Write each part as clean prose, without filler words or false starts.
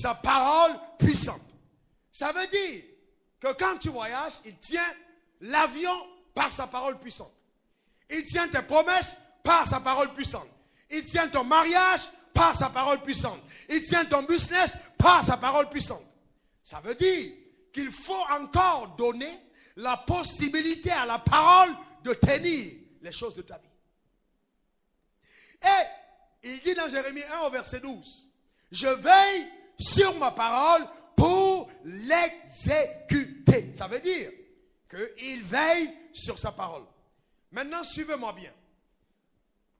sa parole puissante. Ça veut dire que quand tu voyages, il tient l'avion par sa parole puissante. Il tient tes promesses par sa parole puissante. Il tient ton mariage par sa parole puissante. Il tient ton business par sa parole puissante. Ça veut dire qu'il faut encore donner la possibilité à la parole de tenir les choses de ta vie. Et il dit dans Jérémie 1 au verset 12, je veille sur ma parole pour l'exécuter. Ça veut dire qu'il veille sur sa parole. Maintenant, suivez-moi bien.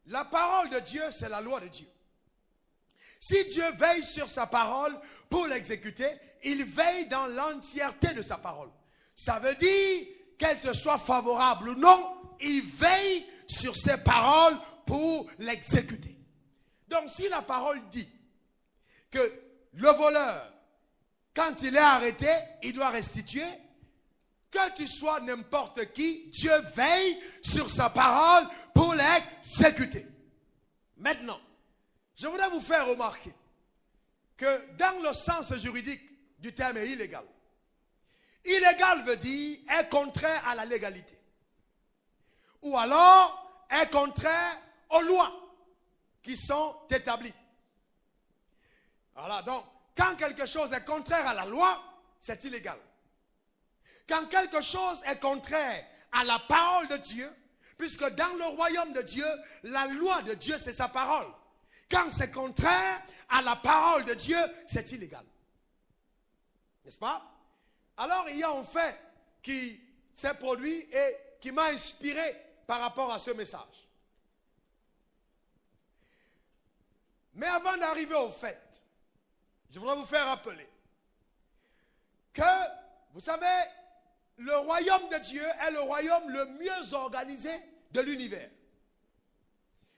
La parole de Dieu, c'est la loi de Dieu. Si Dieu veille sur sa parole pour l'exécuter, il veille dans l'entièreté de sa parole. Ça veut dire, qu'elle te soit favorable ou non, il veille sur ses paroles pour l'exécuter. Donc, si la parole dit que le voleur, quand il est arrêté, il doit restituer, que tu sois n'importe qui, Dieu veille sur sa parole pour l'exécuter. Maintenant, je voudrais vous faire remarquer que dans le sens juridique du terme illégal, illégal veut dire est contraire à la légalité. Ou alors est contraire aux lois qui sont établies. Voilà, donc, quand quelque chose est contraire à la loi, c'est illégal. Quand quelque chose est contraire à la parole de Dieu, puisque dans le royaume de Dieu, la loi de Dieu, c'est sa parole. Quand c'est contraire à la parole de Dieu, c'est illégal. N'est-ce pas? Alors, il y a un fait qui s'est produit et qui m'a inspiré par rapport à ce message. Mais avant d'arriver au fait, je voudrais vous faire rappeler que, vous savez, le royaume de Dieu est le royaume le mieux organisé de l'univers.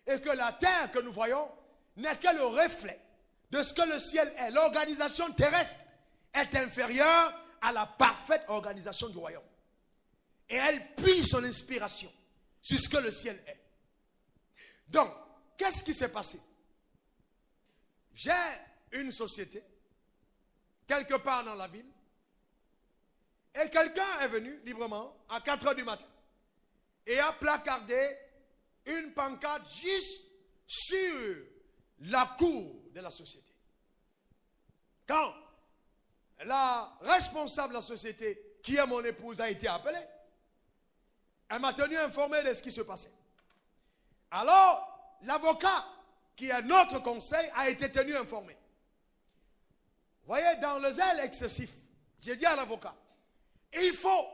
Et que la terre que nous voyons n'est que le reflet de ce que le ciel est. L'organisation terrestre est inférieure à la parfaite organisation du royaume. Et elle puise son inspiration sur ce que le ciel est. Donc, qu'est-ce qui s'est passé? J'ai une société, quelque part dans la ville, et quelqu'un est venu librement à 4 heures du matin et a placardé une pancarte juste sur la cour de la société. Quand la responsable de la société, qui est mon épouse, a été appelée, elle m'a tenu informé de ce qui se passait. Alors, l'avocat, qui est notre conseil, a été tenu informé. Vous voyez, dans le zèle excessif, j'ai dit à l'avocat, il faut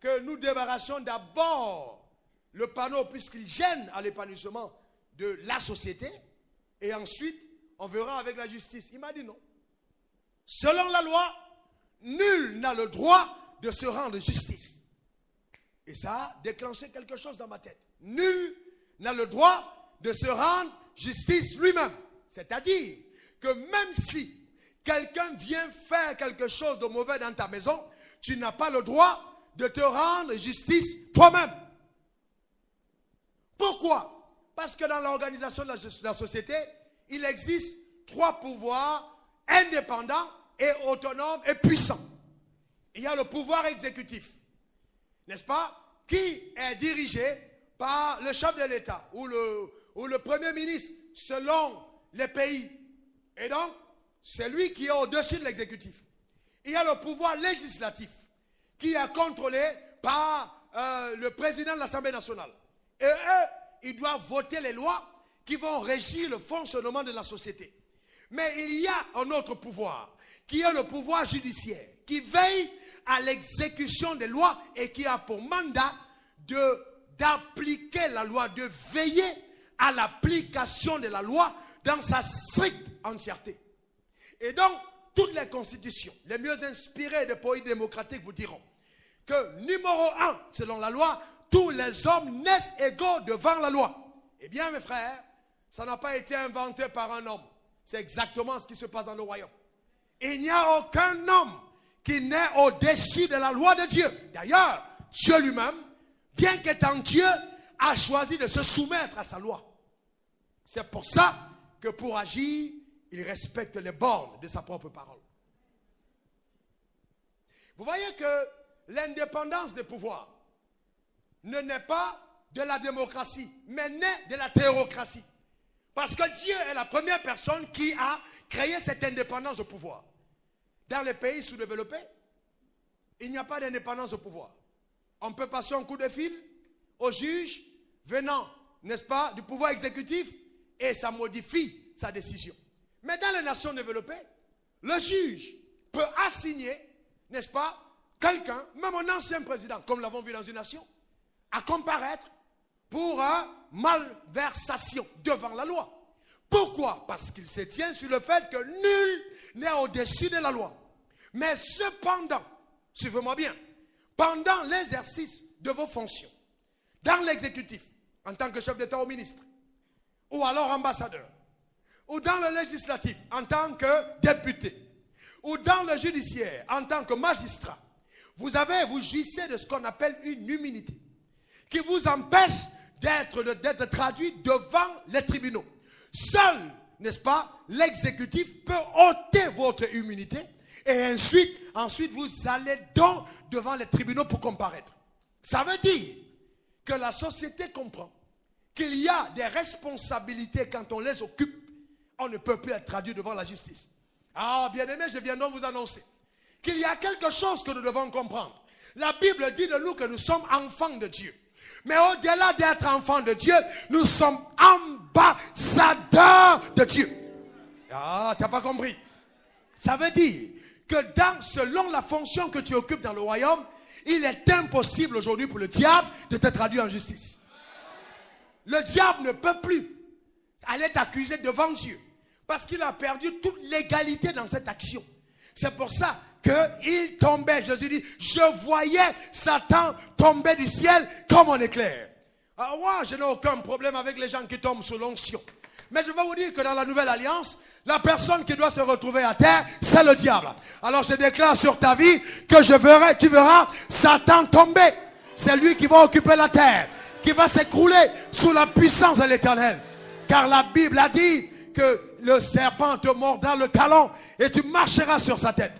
que nous débarrassions d'abord le panneau puisqu'il gêne à l'épanouissement de la société et ensuite on verra avec la justice. Il m'a dit non. Selon la loi, nul n'a le droit de se rendre justice. Et ça a déclenché quelque chose dans ma tête. Nul n'a le droit de se rendre justice lui-même. C'est-à-dire que même si quelqu'un vient faire quelque chose de mauvais dans ta maison, tu n'as pas le droit de te rendre justice toi-même. Pourquoi? Parce que dans l'organisation de la société, il existe 3 pouvoirs indépendants et autonomes et puissants. Il y a le pouvoir exécutif, n'est-ce pas? Qui est dirigé par le chef de l'État ou le premier ministre selon les pays. Et donc, c'est lui qui est au-dessus de l'exécutif. Il y a le pouvoir législatif qui est contrôlé par le président de l'Assemblée nationale. Et eux, ils doivent voter les lois qui vont régir le fonctionnement de la société. Mais il y a un autre pouvoir, qui est le pouvoir judiciaire, qui veille à l'exécution des lois et qui a pour mandat d'appliquer la loi, de veiller à l'application de la loi dans sa stricte entièreté. Et donc, toutes les constitutions, les mieux inspirées des pays démocratiques vous diront que numéro 1, selon la loi, tous les hommes naissent égaux devant la loi. Eh bien, mes frères, ça n'a pas été inventé par un homme. C'est exactement ce qui se passe dans le royaume. Il n'y a aucun homme qui n'est au-dessus de la loi de Dieu. D'ailleurs, Dieu lui-même, bien qu'étant Dieu, a choisi de se soumettre à sa loi. C'est pour ça que pour agir, il respecte les bornes de sa propre parole. Vous voyez que l'indépendance des pouvoirs ne naît pas de la démocratie, mais naît de la théocratie. Parce que Dieu est la première personne qui a créé cette indépendance au pouvoir. Dans les pays sous-développés, il n'y a pas d'indépendance au pouvoir. On peut passer un coup de fil au juge venant, n'est-ce pas, du pouvoir exécutif et ça modifie sa décision. Mais dans les nations développées, le juge peut assigner, n'est-ce pas, quelqu'un, même un ancien président, comme l'avons vu dans une nation, à comparaître pour malversation devant la loi. Pourquoi? Parce qu'il se tient sur le fait que nul n'est au-dessus de la loi. Mais cependant, suivez-moi bien, pendant l'exercice de vos fonctions, dans l'exécutif, en tant que chef d'État ou ministre, ou alors ambassadeur, ou dans le législatif, en tant que député, ou dans le judiciaire, en tant que magistrat, vous jouissez de ce qu'on appelle une immunité, qui vous empêche d'être traduit devant les tribunaux. Seul, n'est-ce pas, l'exécutif peut ôter votre immunité et ensuite vous allez donc devant les tribunaux pour comparaître. Ça veut dire que la société comprend qu'il y a des responsabilités quand on les occupe, on ne peut plus être traduit devant la justice. Ah, bien-aimés, je viens donc vous annoncer qu'il y a quelque chose que nous devons comprendre. La Bible dit de nous que nous sommes enfants de Dieu. Mais au-delà d'être enfants de Dieu, nous sommes ambassadeurs de Dieu. Ah, tu n'as pas compris. Ça veut dire que selon la fonction que tu occupes dans le royaume, il est impossible aujourd'hui pour le diable de te traduire en justice. Le diable ne peut plus aller t'accuser devant Dieu parce qu'il a perdu toute légalité dans cette action. C'est pour ça qu'il tombait. Jésus dit, je voyais Satan tomber du ciel comme un éclair. Alors moi, je n'ai aucun problème avec les gens qui tombent sous l'onction. Mais je vais vous dire que dans la nouvelle alliance, la personne qui doit se retrouver à terre, c'est le diable. Alors je déclare sur ta vie que tu verras Satan tomber. C'est lui qui va occuper la terre, qui va s'écrouler sous la puissance de l'Éternel. Car la Bible a dit que le serpent te mordra le talon et tu marcheras sur sa tête.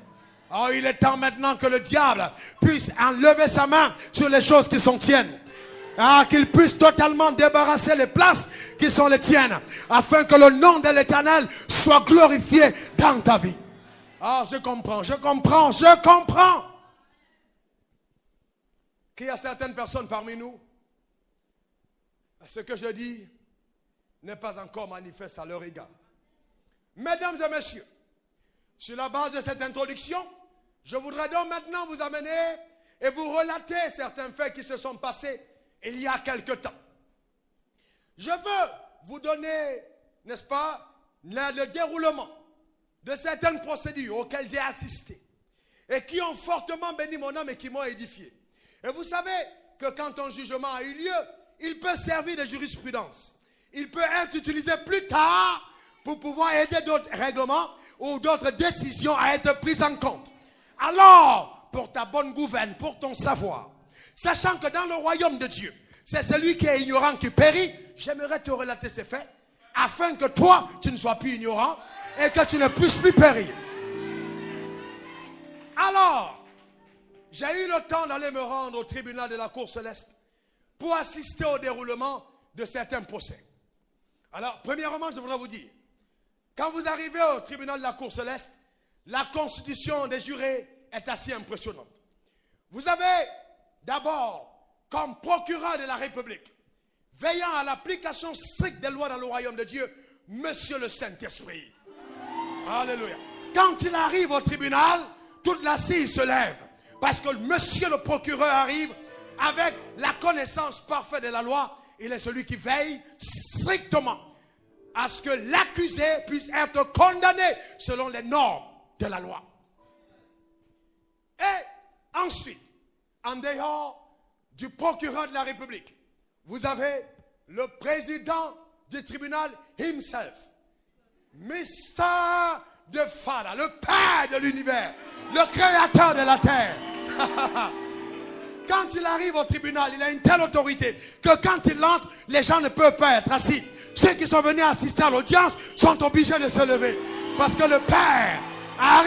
Oh, il est temps maintenant que le diable puisse enlever sa main sur les choses qui sont tiennes. Ah, qu'il puisse totalement débarrasser les places qui sont les tiennes, afin que le nom de l'Éternel soit glorifié dans ta vie. Ah, je comprends. Qu'il y a certaines personnes parmi nous, ce que je dis n'est pas encore manifeste à leur égard. Mesdames et messieurs, sur la base de cette introduction, je voudrais donc maintenant vous amener et vous relater certains faits qui se sont passés il y a quelque temps. Je veux vous donner, n'est-ce pas, le déroulement de certaines procédures auxquelles j'ai assisté et qui ont fortement béni mon âme et qui m'ont édifié. Et vous savez que quand un jugement a eu lieu, il peut servir de jurisprudence. Il peut être utilisé plus tard pour pouvoir aider d'autres règlements ou d'autres décisions à être prises en compte. Alors, pour ta bonne gouverne, pour ton savoir, sachant que dans le royaume de Dieu, c'est celui qui est ignorant qui périt, j'aimerais te relater ces faits, afin que toi, tu ne sois plus ignorant et que tu ne puisses plus périr. Alors, j'ai eu le temps d'aller me rendre au tribunal de la Cour céleste pour assister au déroulement de certains procès. Alors, premièrement, je voudrais vous dire, quand vous arrivez au tribunal de la Cour céleste, la constitution des jurés est assez impressionnante. Vous avez d'abord, comme procureur de la République, veillant à l'application stricte des lois dans le royaume de Dieu, Monsieur le Saint-Esprit. Alléluia. Quand il arrive au tribunal, toute l'assise se lève. Parce que Monsieur le procureur arrive avec la connaissance parfaite de la loi. Il est celui qui veille strictement à ce que l'accusé puisse être condamné selon les normes de la loi. Et ensuite, en dehors du procureur de la République, vous avez le président du tribunal himself, Mr. de Fada, le Père de l'univers, le créateur de la terre. Quand il arrive au tribunal, il a une telle autorité que quand il entre, les gens ne peuvent pas être assis. Ceux qui sont venus assister à l'audience sont obligés de se lever. Parce que le Père arrive.